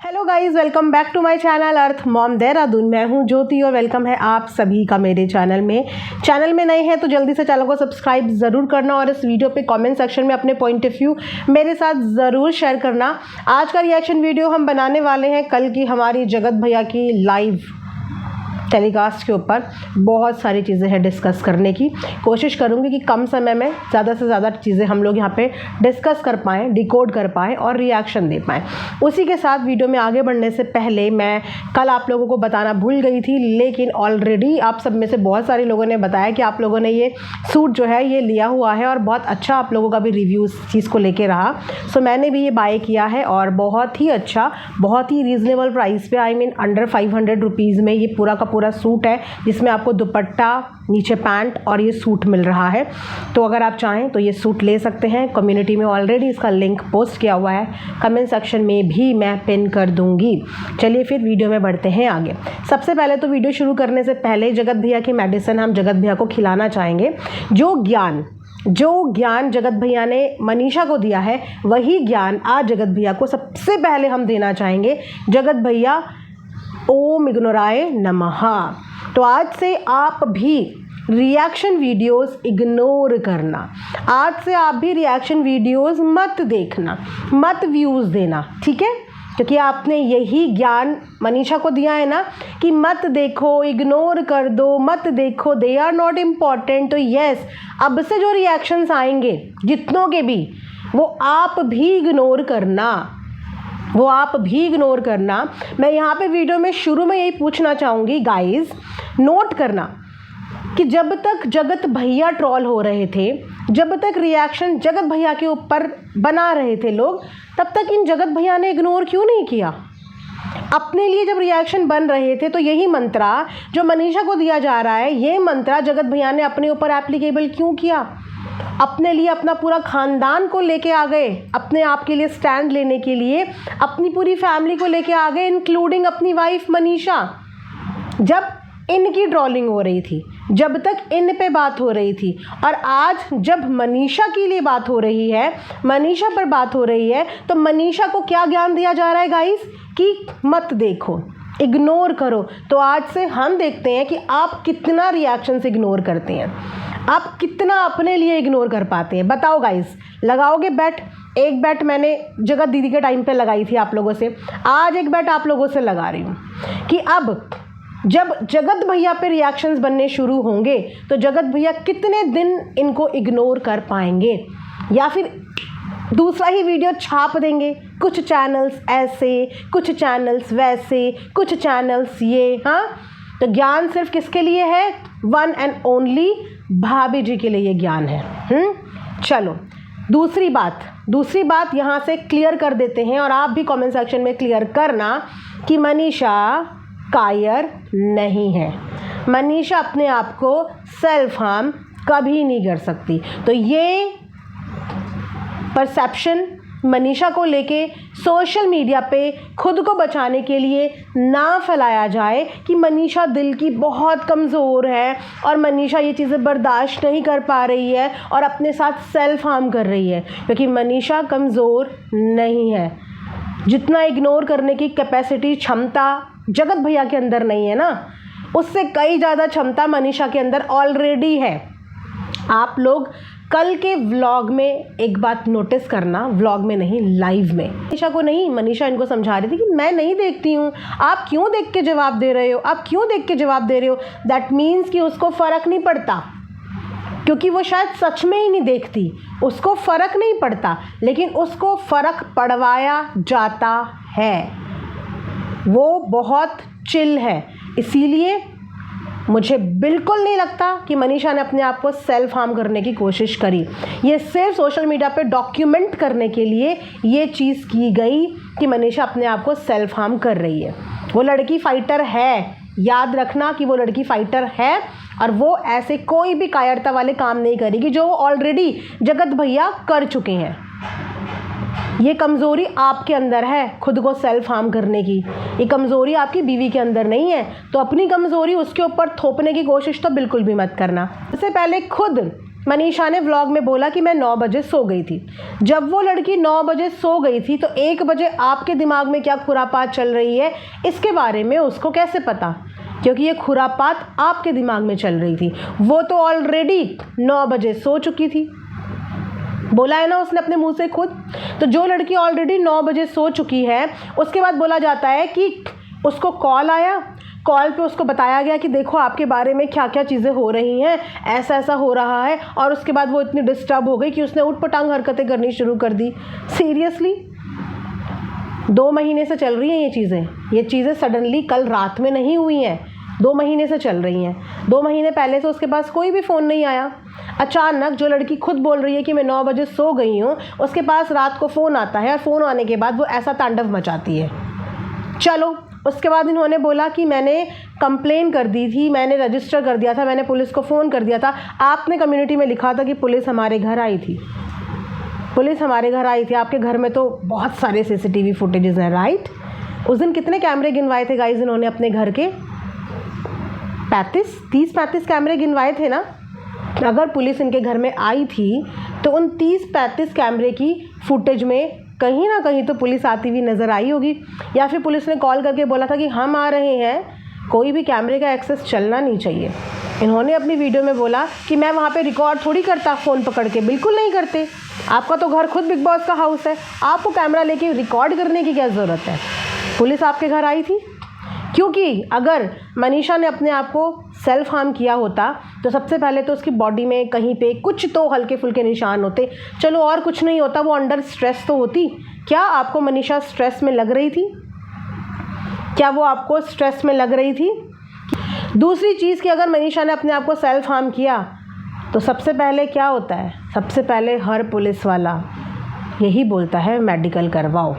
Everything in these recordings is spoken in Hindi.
Hello guys, welcome back to my channel earth mom Dehradun. मैं हूं ज्योति और वेलकम है आप सभी का मेरे चैनल में नए हैं तो जल्दी से चैनल को सब्सक्राइब ज़रूर करना और इस वीडियो पे कमेंट सेक्शन में अपने पॉइंट ऑफ व्यू मेरे साथ ज़रूर शेयर करना। आज का रिएक्शन वीडियो हम बनाने वाले हैं कल की हमारी जगत भैया की लाइव टेलीकास्ट के ऊपर। बहुत सारी चीज़ें हैं डिस्कस करने की। कोशिश करूँगी कि कम समय में ज़्यादा से ज़्यादा चीज़ें हम लोग यहाँ पे डिस्कस कर पाएँ, डिकोड कर पाएँ और रिएक्शन दे पाएँ। उसी के साथ वीडियो में आगे बढ़ने से पहले मैं कल आप लोगों को बताना भूल गई थी, लेकिन ऑलरेडी आप सब में से बहुत सारे लोगों ने बताया कि आप लोगों ने ये सूट जो है ये लिया हुआ है और बहुत अच्छा आप लोगों का भी रिव्यू इस चीज़ को लेके रहा। सो मैंने भी ये बाय किया है और बहुत ही अच्छा, बहुत ही रीज़नेबल प्राइस पे, आई मीन अंडर 500 रुपीज़ में ये पूरा का पूरा सूट है, जिसमें आपको दुपट्टा, नीचे पैंट और ये सूट मिल रहा है। तो अगर आप चाहें तो ये सूट ले सकते हैं। कम्युनिटी में ऑलरेडी इसका लिंक पोस्ट किया हुआ है, कमेंट सेक्शन में भी मैं पिन कर दूंगी। चलिए फिर वीडियो में बढ़ते हैं आगे। सबसे पहले तो वीडियो शुरू करने से पहले जगत भैया की मेडिसिन हम जगत भैया को खिलाना चाहेंगे। जो ज्ञान जगत भैया ने मनीषा को दिया है, वही ज्ञान आज जगत भैया को सबसे पहले हम देना चाहेंगे। जगत भैया ओम इग्नोराय नमः। तो आज से आप भी रिएक्शन वीडियोस इग्नोर करना। आज से आप भी रिएक्शन वीडियोस मत देखना, मत व्यूज़ देना, ठीक है? क्योंकि आपने यही ज्ञान मनीषा को दिया है ना कि मत देखो, इग्नोर कर दो, मत देखो, दे आर नॉट इम्पॉर्टेंट। तो यस, अब से जो रिएक्शंस आएंगे जितनों के भी, वो आप भी इग्नोर करना, मैं यहाँ पे वीडियो में शुरू में यही पूछना चाहूँगी गाइस, नोट करना कि जब तक जगत भैया ट्रोल हो रहे थे, जब तक रिएक्शन जगत भैया के ऊपर बना रहे थे लोग, तब तक इन जगत भैया ने इग्नोर क्यों नहीं किया? अपने लिए जब रिएक्शन बन रहे थे तो यही मंत्रा जो मनीषा को दिया जा रहा है, ये मंत्रा जगत भैया ने अपने ऊपर एप्लीकेबल क्यों किया? अपने लिए, अपना पूरा खानदान को लेके आ गए, अपने आप के लिए स्टैंड लेने के लिए अपनी पूरी फैमिली को लेके आ गए, इंक्लूडिंग अपनी वाइफ मनीषा। जब इनकी ट्रोलिंग हो रही थी, जब तक इन पे बात हो रही थी, और आज जब मनीषा के लिए बात हो रही है, मनीषा पर बात हो रही है, तो मनीषा को क्या ज्ञान दिया जा रहा है गाइस कि मत देखो, इग्नोर करो। तो आज से हम देखते हैं कि आप कितना रिएक्शन से इग्नोर करते हैं, आप कितना अपने लिए इग्नोर कर पाते हैं। बताओ गाइस, लगाओगे बैट? एक बैट मैंने जगत दीदी के टाइम पे लगाई थी आप लोगों से, आज एक बैट आप लोगों से लगा रही हूँ कि अब जब जगत भैया पे रिएक्शंस बनने शुरू होंगे तो जगत भैया कितने दिन इनको इग्नोर कर पाएंगे, या फिर दूसरा ही वीडियो छाप देंगे। कुछ चैनल्स ऐसे, कुछ चैनल्स वैसे, कुछ चैनल्स ये। हाँ, तो ज्ञान सिर्फ किसके लिए है? वन एंड ओनली भाभी जी के लिए ये ज्ञान है। चलो दूसरी बात यहाँ से क्लियर कर देते हैं, और आप भी कमेंट सेक्शन में क्लियर करना कि मनीषा कायर नहीं है। मनीषा अपने आप को सेल्फ हार्म कभी नहीं कर सकती। तो ये परसेप्शन मनीषा को लेके सोशल मीडिया पे खुद को बचाने के लिए ना फैलाया जाए कि मनीषा दिल की बहुत कमज़ोर है और मनीषा ये चीज़ें बर्दाश्त नहीं कर पा रही है और अपने साथ सेल्फ हार्म कर रही है, क्योंकि मनीषा कमज़ोर नहीं है। जितना इग्नोर करने की कैपेसिटी, क्षमता जगत भैया के अंदर नहीं है ना, उससे कई ज़्यादा क्षमता मनीषा के अंदर ऑलरेडी है। आप लोग कल के व्लॉग में एक बात नोटिस करना, व्लॉग में नहीं, लाइव में मनीषा को नहीं, मनीषा इनको समझा रही थी कि मैं नहीं देखती हूँ, आप क्यों देख के जवाब दे रहे हो, दैट मीन्स कि उसको फ़र्क नहीं पड़ता, क्योंकि वो शायद सच में ही नहीं देखती, उसको फ़र्क नहीं पड़ता, लेकिन उसको फ़र्क पड़वाया जाता है। वो बहुत चिल है, इसीलिए मुझे बिल्कुल नहीं लगता कि मनीषा ने अपने आप को सेल्फ हार्म करने की कोशिश करी। ये सिर्फ सोशल मीडिया पे डॉक्यूमेंट करने के लिए ये चीज़ की गई कि मनीषा अपने आप को सेल्फ हार्म कर रही है। वो लड़की फाइटर है, याद रखना कि वो लड़की फाइटर है, और वो ऐसे कोई भी कायरता वाले काम नहीं करेगी जो ऑलरेडी जगत भैया कर चुके हैं। ये कमज़ोरी आपके अंदर है, खुद को सेल्फ हार्म करने की। ये कमज़ोरी आपकी बीवी के अंदर नहीं है, तो अपनी कमज़ोरी उसके ऊपर थोपने की कोशिश तो बिल्कुल भी मत करना। इससे पहले खुद मनीषा ने व्लॉग में बोला कि मैं 9 बजे सो गई थी। जब वो लड़की 9 बजे सो गई थी तो 1 बजे आपके दिमाग में क्या खुरापात चल रही है इसके बारे में उसको कैसे पता? क्योंकि ये खुरापात आपके दिमाग में चल रही थी। वो तो ऑलरेडी 9 बजे सो चुकी थी, बोला है ना उसने अपने मुंह से खुद। तो जो लड़की ऑलरेडी 9 बजे सो चुकी है, उसके बाद बोला जाता है कि उसको कॉल आया, कॉल पे उसको बताया गया कि देखो आपके बारे में क्या क्या चीज़ें हो रही हैं, ऐसा ऐसा हो रहा है, और उसके बाद वो इतनी डिस्टर्ब हो गई कि उसने उठपटांग हरकतें करनी शुरू कर दी। सीरियसली 2 महीने से चल रही हैं ये चीज़ें सडनली कल रात में नहीं हुई हैं, 2 महीने से चल रही हैं। 2 महीने पहले से उसके पास कोई भी फ़ोन नहीं आया। अचानक जो लड़की खुद बोल रही है कि मैं 9 बजे सो गई हूँ, उसके पास रात को फ़ोन आता है और फ़ोन आने के बाद वो ऐसा तांडव मचाती है। चलो, उसके बाद इन्होंने बोला कि मैंने कंप्लेन कर दी थी, मैंने रजिस्टर कर दिया था, मैंने पुलिस को फ़ोन कर दिया था। आपने कम्युनिटी में लिखा था कि पुलिस हमारे घर आई थी, पुलिस हमारे घर आई थी। आपके घर में तो बहुत सारे CCTV फुटेजेस हैं, राइट? उस दिन कितने कैमरे गिनवाए थे गाइज इन्होंने अपने घर के? 30-35 कैमरे गिनवाए थे ना। अगर पुलिस इनके घर में आई थी तो उन 30-35 कैमरे की फुटेज में कहीं ना कहीं तो पुलिस आती हुई नज़र आई होगी, या फिर पुलिस ने कॉल करके बोला था कि हम आ रहे हैं, कोई भी कैमरे का एक्सेस चलना नहीं चाहिए। इन्होंने अपनी वीडियो में बोला कि मैं वहाँ पे रिकॉर्ड थोड़ी करता फ़ोन पकड़ के, बिल्कुल नहीं करते। आपका तो घर खुद बिग बॉस का हाउस है, आपको कैमरा लेके रिकॉर्ड करने की क्या ज़रूरत है? पुलिस आपके घर आई थी क्योंकि अगर मनीषा ने अपने आप को सेल्फ हार्म किया होता तो सबसे पहले तो उसकी बॉडी में कहीं पे कुछ तो हल्के फुल्के निशान होते, चलो और कुछ नहीं होता, वो अंडर स्ट्रेस तो होती। क्या आपको मनीषा स्ट्रेस में लग रही थी? क्या वो आपको स्ट्रेस में लग रही थी? दूसरी चीज़ कि अगर मनीषा ने अपने आप को सेल्फ हार्म किया तो सबसे पहले क्या होता है? सबसे पहले हर पुलिस वाला यही बोलता है मेडिकल करवाओ,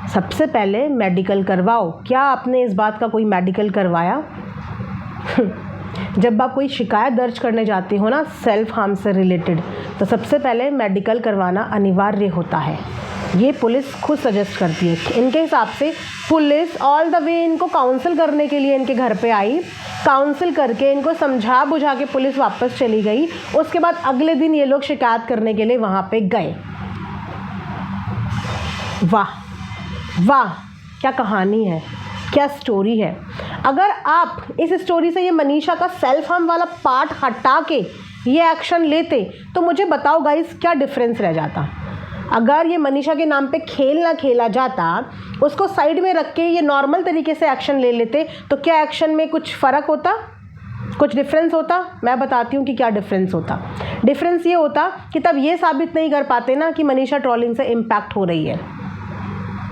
सबसे पहले मेडिकल करवाओ। क्या आपने इस बात का कोई मेडिकल करवाया? जब आप कोई शिकायत दर्ज करने जाते हो ना सेल्फ हार्म से रिलेटेड, तो सबसे पहले मेडिकल करवाना अनिवार्य होता है। ये पुलिस खुद सजेस्ट करती है। इनके हिसाब से पुलिस ऑल द वे इनको काउंसिल करने के लिए इनके घर पे आई, काउंसिल करके इनको समझा बुझा के पुलिस वापस चली गई। उसके बाद अगले दिन ये लोग शिकायत करने के लिए वहाँ पे गए। वाह वाह, क्या कहानी है, क्या स्टोरी है। अगर आप इस स्टोरी से ये मनीषा का सेल्फ हार्म वाला पार्ट हटा के ये एक्शन लेते तो मुझे बताओ गाइस क्या डिफरेंस रह जाता? अगर ये मनीषा के नाम पे खेल ना खेला जाता, उसको साइड में रख के ये नॉर्मल तरीके से एक्शन ले लेते, तो क्या एक्शन में कुछ फ़र्क होता, कुछ डिफरेंस होता? मैं बताती हूँ कि क्या डिफरेंस होता। डिफरेंस ये होता कि तब ये साबित नहीं कर पाते ना कि मनीषा ट्रोलिंग से इम्पैक्ट हो रही है।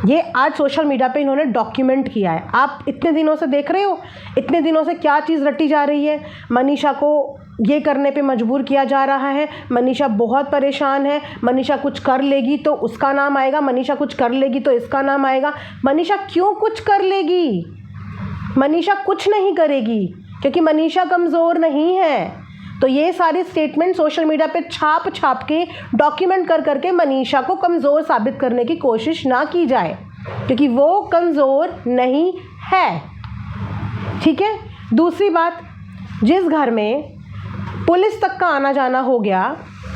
ये आज सोशल मीडिया पे इन्होंने डॉक्यूमेंट किया है। आप इतने दिनों से देख रहे हो, इतने दिनों से क्या चीज़ रटी जा रही है। मनीषा को ये करने पे मजबूर किया जा रहा है, मनीषा बहुत परेशान है, मनीषा कुछ कर लेगी तो उसका नाम आएगा, मनीषा कुछ कर लेगी तो इसका नाम आएगा। मनीषा क्यों कुछ कर लेगी? मनीषा कुछ नहीं करेगी क्योंकि मनीषा कमज़ोर नहीं है। तो ये सारे स्टेटमेंट सोशल मीडिया पे छाप छाप के डॉक्यूमेंट कर करके मनीषा को कमज़ोर साबित करने की कोशिश ना की जाए, क्योंकि वो कमज़ोर नहीं है। ठीक है। दूसरी बात, जिस घर में पुलिस तक का आना जाना हो गया,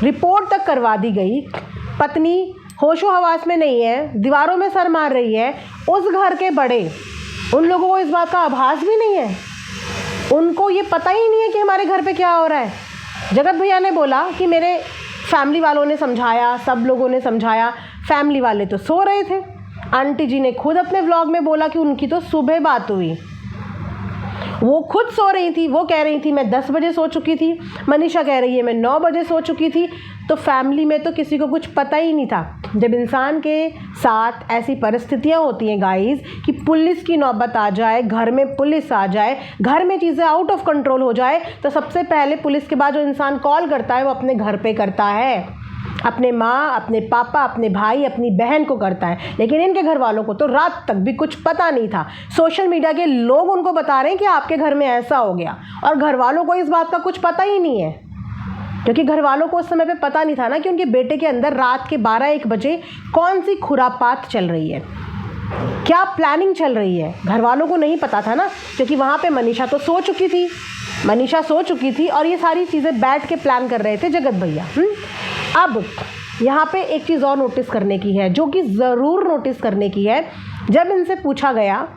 रिपोर्ट तक करवा दी गई, पत्नी होशो हवास में नहीं है, दीवारों में सर मार रही है, उस घर के बड़े, उन लोगों को इस बात का आभास भी नहीं है, उनको ये पता ही नहीं है कि हमारे घर पे क्या हो रहा है। जगत भैया ने बोला कि मेरे फैमिली वालों ने समझाया, सब लोगों ने समझाया, फैमिली वाले तो सो रहे थे। आंटी जी ने खुद अपने व्लॉग में बोला कि उनकी तो सुबह बात हुई, वो खुद सो रही थी, वो कह रही थी मैं 10 बजे सो चुकी थी, मनीषा कह रही है मैं 9 बजे सो चुकी थी। तो फैमिली में तो किसी को कुछ पता ही नहीं था। जब इंसान के साथ ऐसी परिस्थितियां होती हैं गाइस कि पुलिस की नौबत आ जाए, घर में पुलिस आ जाए, घर में चीज़ें आउट ऑफ कंट्रोल हो जाए, तो सबसे पहले पुलिस के बाद जो इंसान कॉल करता है वो अपने घर पे करता है, अपने माँ, अपने पापा, अपने भाई, अपनी बहन को करता है। लेकिन इनके घर वालों को तो रात तक भी कुछ पता नहीं था। सोशल मीडिया के लोग उनको बता रहे हैं कि आपके घर में ऐसा हो गया, और घर वालों को इस बात का कुछ पता ही नहीं है, क्योंकि घर वालों को उस समय पे पता नहीं था ना कि उनके बेटे के अंदर रात के 12-1 बजे कौन सी खुरापात चल रही है, क्या प्लानिंग चल रही है। घर वालों को नहीं पता था ना, क्योंकि वहाँ पे मनीषा तो सो चुकी थी, मनीषा सो चुकी थी और ये सारी चीज़ें बैठ के प्लान कर रहे थे जगत भैया। अब यहाँ पे एक चीज़ और नोटिस करने की है, जो कि ज़रूर नोटिस करने की है। जब इनसे पूछा गया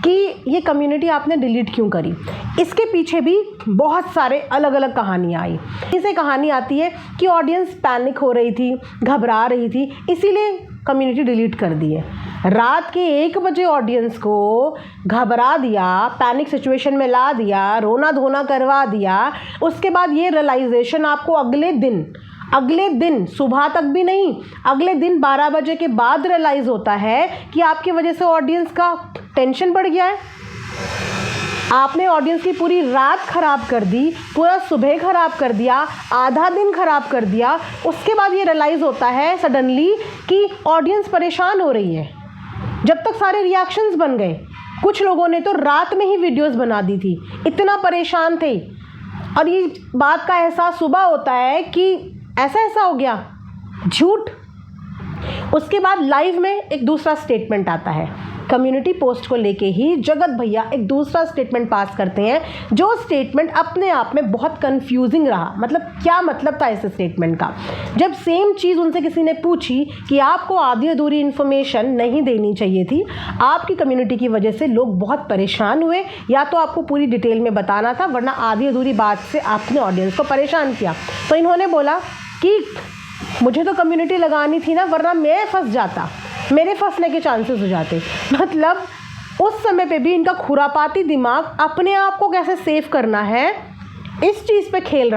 कि ये कम्युनिटी आपने डिलीट क्यों करी, इसके पीछे भी बहुत सारे अलग अलग कहानियाँ आई। इसे कहानी आती है कि ऑडियंस पैनिक हो रही थी, घबरा रही थी, इसीलिए कम्युनिटी डिलीट कर दी है। रात के 1 बजे ऑडियंस को घबरा दिया, पैनिक सिचुएशन में ला दिया, रोना धोना करवा दिया। उसके बाद ये रियलाइजेशन आपको अगले दिन सुबह तक भी नहीं, अगले दिन 12 बजे के बाद रियलाइज़ होता है कि आपकी वजह से ऑडियंस का टेंशन बढ़ गया है। आपने ऑडियंस की पूरी रात ख़राब कर दी, पूरा सुबह ख़राब कर दिया, आधा दिन ख़राब कर दिया। उसके बाद ये रियलाइज़ होता है सडनली कि ऑडियंस परेशान हो रही है। जब तक सारे रिएक्शंस बन गए, कुछ लोगों ने तो रात में ही वीडियोस बना दी थी, इतना परेशान थे। और ये बात का एहसास सुबह होता है कि ऐसा हो गया, झूठ। उसके बाद लाइव में एक दूसरा स्टेटमेंट आता है। कम्युनिटी पोस्ट को लेके ही जगत भैया एक दूसरा स्टेटमेंट पास करते हैं, जो स्टेटमेंट अपने आप में बहुत कंफ्यूजिंग रहा। मतलब क्या मतलब था इस स्टेटमेंट का? जब सेम चीज़ उनसे किसी ने पूछी कि आपको आधी अधूरी इन्फॉर्मेशन नहीं देनी चाहिए थी, आपकी कम्युनिटी की वजह से लोग बहुत परेशान हुए, या तो आपको पूरी डिटेल में बताना था, वरना आधी अधूरी बात से आपने ऑडियंस को परेशान किया। तो इन्होंने बोला कि मुझे तो कम्युनिटी लगानी थी ना, वरना मैं फंस जाता, मेरे फंसने के चांसेस हो जाते। मतलब उस समय पे भी इनका खुरापाती दिमाग अपने आप को कैसे सेव करना है, इस चीज़ पे खेल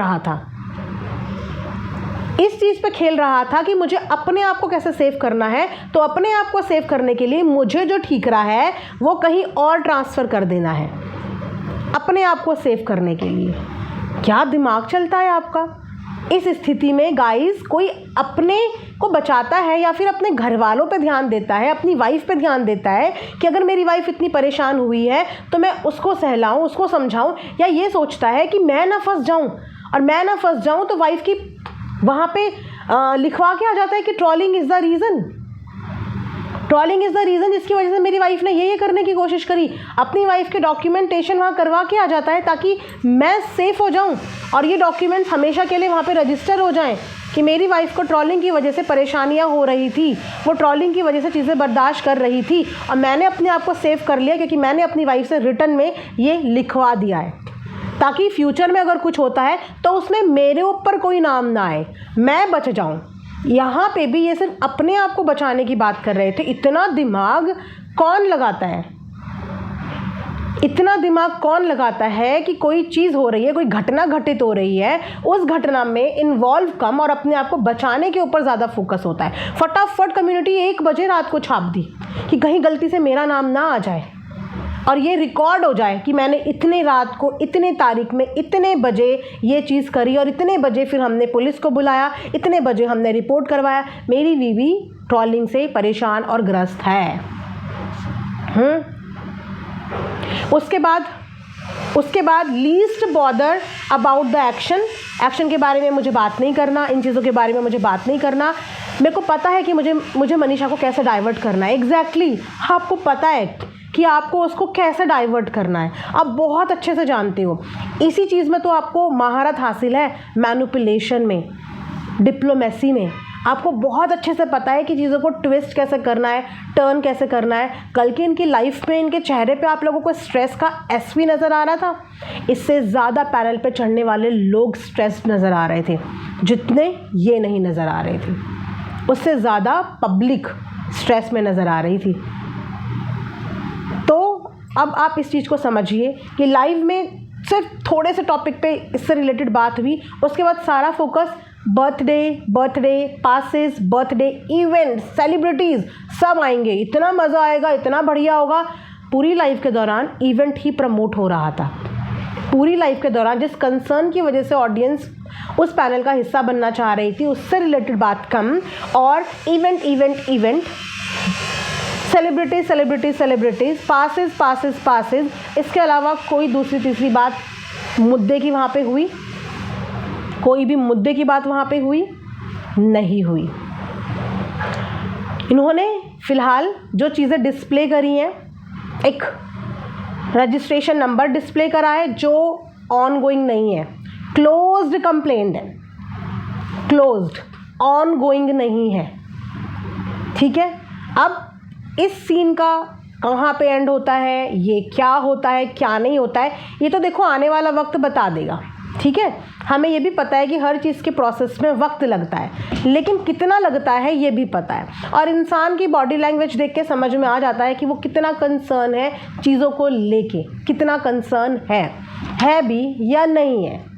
रहा था कि मुझे अपने आप को कैसे सेव करना है। तो अपने आप को सेव करने के लिए मुझे जो ठीकरा है वो कहीं और ट्रांसफ़र कर देना है, अपने आप को सेव करने के लिए। क्या दिमाग चलता है आपका? इस स्थिति में गाइस, कोई अपने को बचाता है या फिर अपने घर वालों पे ध्यान देता है, अपनी वाइफ पे ध्यान देता है कि अगर मेरी वाइफ इतनी परेशान हुई है तो मैं उसको सहलाऊं, उसको समझाऊं, या ये सोचता है कि मैं ना फंस जाऊं, और मैं ना फंस जाऊं तो वाइफ की वहाँ पे लिखवा के आ जाता है कि ट्रोलिंग इज़ द रीज़न जिसकी वजह से मेरी वाइफ ने ये करने की कोशिश करी। अपनी वाइफ के डॉक्यूमेंटेशन वहाँ करवा के आ जाता है ताकि मैं सेफ़ हो जाऊँ, और ये डॉक्यूमेंट्स हमेशा के लिए वहाँ पे रजिस्टर हो जाएं कि मेरी वाइफ को ट्रोलिंग की वजह से परेशानियाँ हो रही थी, वो ट्रोलिंग की वजह से चीज़ें बर्दाश्त कर रही थी, और मैंने अपने आप को सेव कर लिया क्योंकि मैंने अपनी वाइफ से रिटर्न में ये लिखवा दिया है, ताकि फ्यूचर में अगर कुछ होता है तो उसमें मेरे ऊपर कोई नाम ना आए, मैं बच जाऊँ। यहाँ पे भी ये सिर्फ अपने आप को बचाने की बात कर रहे थे। इतना दिमाग कौन लगाता है कि कोई चीज़ हो रही है, कोई घटना घटित हो रही है, उस घटना में इन्वॉल्व कम और अपने आप को बचाने के ऊपर ज़्यादा फोकस होता है। फटाफट कम्युनिटी 1 बजे रात को छाप दी कि कहीं गलती से मेरा नाम ना आ जाए और ये रिकॉर्ड हो जाए कि मैंने इतने रात को, इतने तारीख में, इतने बजे ये चीज़ करी, और इतने बजे फिर हमने पुलिस को बुलाया, इतने बजे हमने रिपोर्ट करवाया, मेरी बीवी ट्रोलिंग से परेशान और ग्रस्त है। उसके बाद least bother about the action के बारे में मुझे बात नहीं करना, इन चीज़ों के बारे में मुझे बात नहीं करना। मेरे को पता है कि मुझे मनीषा को कैसे डाइवर्ट करना है। एग्जैक्टली आपको पता है कि आपको उसको कैसे डाइवर्ट करना है, आप बहुत अच्छे से जानते हो। इसी चीज़ में तो आपको महारत हासिल है, मैनिपुलेशन में, डिप्लोमेसी में। आपको बहुत अच्छे से पता है कि चीज़ों को ट्विस्ट कैसे करना है, टर्न कैसे करना है। कल की इनकी लाइफ में इनके चेहरे पे आप लोगों को स्ट्रेस का एसवी नज़र आ रहा था। इससे ज़्यादा पैनल पे चढ़ने वाले लोग स्ट्रेस नज़र आ रहे थे, जितने ये नहीं नज़र आ रहे थे। उससे ज़्यादा पब्लिक स्ट्रेस में नज़र आ रही थी। तो अब आप इस चीज़ को समझिए कि लाइव में सिर्फ थोड़े से टॉपिक पे इससे रिलेटेड बात हुई, उसके बाद सारा focus birthday passes, birthday event, celebrities सब आएंगे, इतना मज़ा आएगा, इतना बढ़िया होगा। पूरी लाइफ के दौरान इवेंट ही प्रमोट हो रहा था। पूरी लाइफ के दौरान जिस कंसर्न की वजह से ऑडियंस उस पैनल का हिस्सा बनना चाह रही थी, उससे रिलेटेड बात कम, और इवेंट, सेलिब्रिटीज़, पासेस। इसके अलावा कोई दूसरी तीसरी बात मुद्दे की वहाँ पे हुई? कोई भी मुद्दे की बात वहाँ पे हुई नहीं हुई। इन्होंने फ़िलहाल जो चीज़ें डिस्प्ले करी हैं, एक रजिस्ट्रेशन नंबर डिस्प्ले करा है जो ऑनगोइंग नहीं है, क्लोज्ड कंप्लेंट है, क्लोज्ड, ऑनगोइंग नहीं है। ठीक है, अब इस सीन का कहाँ पे एंड होता है, ये क्या होता है क्या नहीं होता है, ये तो देखो आने वाला वक्त बता देगा। ठीक है, हमें ये भी पता है कि हर चीज़ के प्रोसेस में वक्त लगता है, लेकिन कितना लगता है ये भी पता है। और इंसान की बॉडी लैंग्वेज देख के समझ में आ जाता है कि वो कितना कंसर्न है चीज़ों को लेके, कितना कंसर्न है भी या नहीं है।